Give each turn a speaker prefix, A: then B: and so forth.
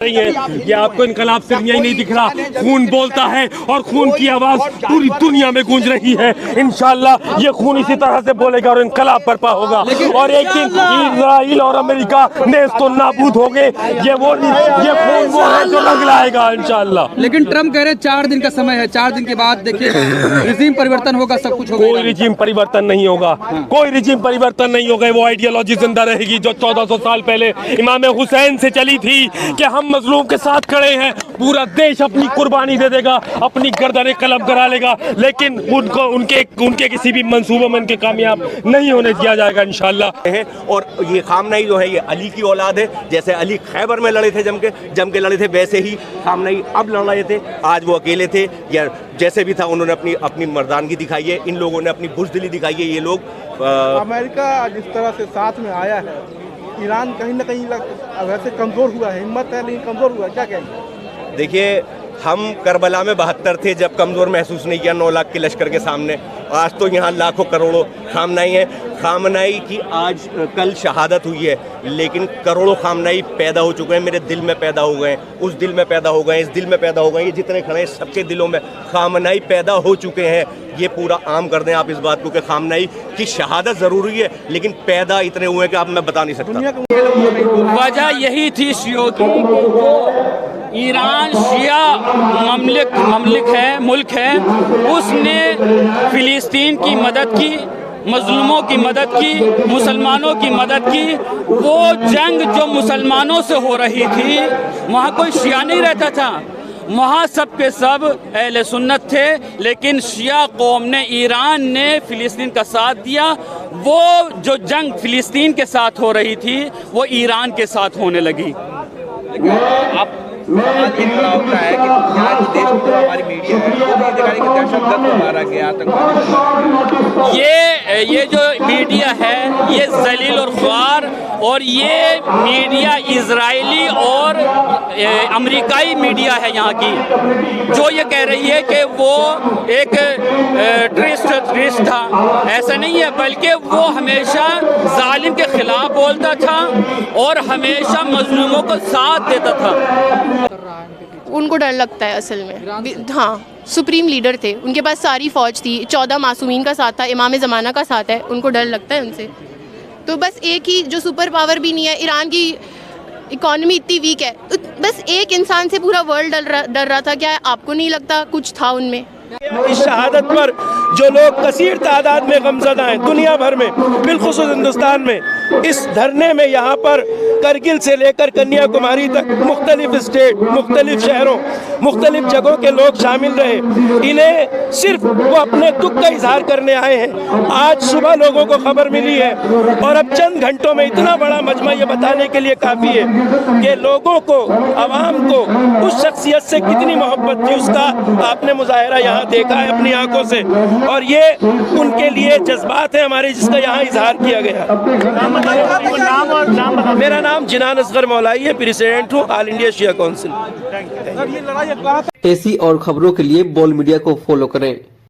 A: نہیں ہے. یہ آپ کو انقلاب صرف یہی نہیں دکھ رہا, خون بولتا ہے اور خون کی آواز پوری دنیا میں گونج رہی ہے. انشاءاللہ یہ خون اسی طرح سے بولے گا اور انقلاب برپا ہوگا, اور ایک دن اسرائیل اور امریکہ نیست و نابود ہوں گے. یہ خون وہ ہے جو رنگ لائے گا انشاءاللہ.
B: لیکن ٹرمپ کہہ رہے 4 دن کا سمے ہے, 4 دن کے بعد دیکھیے رجیم پریورتن ہوگا, سب کچھ ہوگا.
A: کوئی رجیم پریورتن نہیں ہوگا, کوئی رجیم پریورتن نہیں ہوگا. وہ آئیڈیالوجی زندہ رہے گی جو 1400 سال پہلے امام حسین سے چلی تھی کہ ہم مظلوم کے ساتھ کھڑے ہیں. پورا دیش اپنی قربانی دے دے گا, اپنی گردنیں قلم کرا لے گا, لیکن ان کے کسی بھی منصوبوں میں ان کے کامیاب نہیں ہونے دیا جائے گا انشاءاللہ.
C: اور یہ خامنئی جو ہے یہ علی کی اولاد ہے. جیسے علی خیبر میں لڑے تھے جم کے لڑے تھے, ویسے ہی خامنئی اب لڑ رہے تھے. آج وہ اکیلے تھے یا جیسے بھی تھا, انہوں نے اپنی مردانگی دکھائی ہے. ان لوگوں نے اپنی بزدلی دکھائی ہے. یہ لوگ
D: امریکہ جس طرح سے ساتھ میں آیا ہے, ایران کہیں نہ کہیں ویسے کمزور ہوا ہے, ہمت ہے لیکن کمزور ہوا ہے. کیا کہیں گے؟
C: دیکھیے, ہم کربلا میں 72 تھے جب کمزور محسوس نہیں کیا 9 لاکھ کے لشکر کے سامنے. آج تو یہاں لاکھوں کروڑوں خامنئی ہیں. خامنئی کی آج کل شہادت ہوئی ہے, لیکن کروڑوں خامنئی پیدا ہو چکے ہیں. میرے دل میں پیدا ہو گئے ہیں, اس دل میں پیدا ہو گئے ہیں, اس دل میں پیدا ہو گئے ہیں. یہ جتنے کھڑے ہیں سب کے دلوں میں خامنئی پیدا ہو چکے ہیں. یہ پورا عام کر دیں آپ اس بات کو کہ خامنئی کی شہادت ضروری ہے, لیکن پیدا اتنے ہوئے ہیں کہ اب میں بتا نہیں سکتا.
E: وجہ یہی تھی شیعوں کی, ایران شیعہ ملک ہے, اس نے فلسطین کی مدد کی, مظلوموں کی مدد کی, مسلمانوں کی مدد کی. وہ جنگ جو مسلمانوں سے ہو رہی تھی وہاں کوئی شیعہ نہیں رہتا تھا, وہاں سب کے سب اہل سنت تھے. لیکن شیعہ قوم نے, ایران نے فلسطین کا ساتھ دیا. وہ جو جنگ فلسطین کے ساتھ ہو رہی تھی وہ ایران کے ساتھ ہونے لگی. یہ جو میڈیا ہے یہ ذلیل اور خوار, اور یہ میڈیا اسرائیلی اور امریکائی میڈیا ہے یہاں کی, جو یہ کہہ رہی ہے کہ وہ ایک ٹیررسٹ تھا. ایسا نہیں ہے, بلکہ وہ ہمیشہ ظالم کے خلاف بولتا تھا اور ہمیشہ مظلوموں کو ساتھ دیتا تھا.
F: ان کو ڈر لگتا ہے اصل میں. ہاں, سپریم لیڈر تھے, ان کے پاس ساری فوج تھی, 14 معصومین کا ساتھ تھا, امام زمانہ کا ساتھ ہے. ان کو ڈر لگتا ہے ان سے. تو بس ایک ہی جو سپر پاور بھی نہیں ہے, ایران کی اکانومی اتنی ویک ہے, بس ایک انسان سے پورا ورلڈ ڈر رہا تھا. کیا آپ کو نہیں لگتا کچھ تھا ان میں؟
G: اس شہادت پر جو لوگ کثیر تعداد میں غمزدہ ہیں دنیا بھر میں, بالخصوص ہندوستان میں, اس دھرنے میں یہاں پر کرگل سے لے کر کنیا کماری تک مختلف اسٹیٹ, مختلف شہروں, مختلف جگہوں کے لوگ شامل رہے. انہیں صرف وہ اپنے دکھ کا اظہار کرنے آئے ہیں. آج صبح لوگوں کو خبر ملی ہے, اور اب چند گھنٹوں میں اتنا بڑا مجمع یہ بتانے کے لیے کافی ہے کہ لوگوں کو, عوام کو اس شخصیت سے کتنی محبت تھی. اس کا آپ نے مظاہرہ یہاں دیکھا ہے اپنی آنکھوں سے, اور یہ ان کے لیے جذبات ہیں ہمارے جس کا یہاں اظہار کیا گیا. میرا نام جنان اصغر مولائی ہے, پریزیڈنٹ ہوں آل انڈیا شیعہ کونسل.
H: ایسی اور خبروں کے لیے بول میڈیا کو فالو کریں.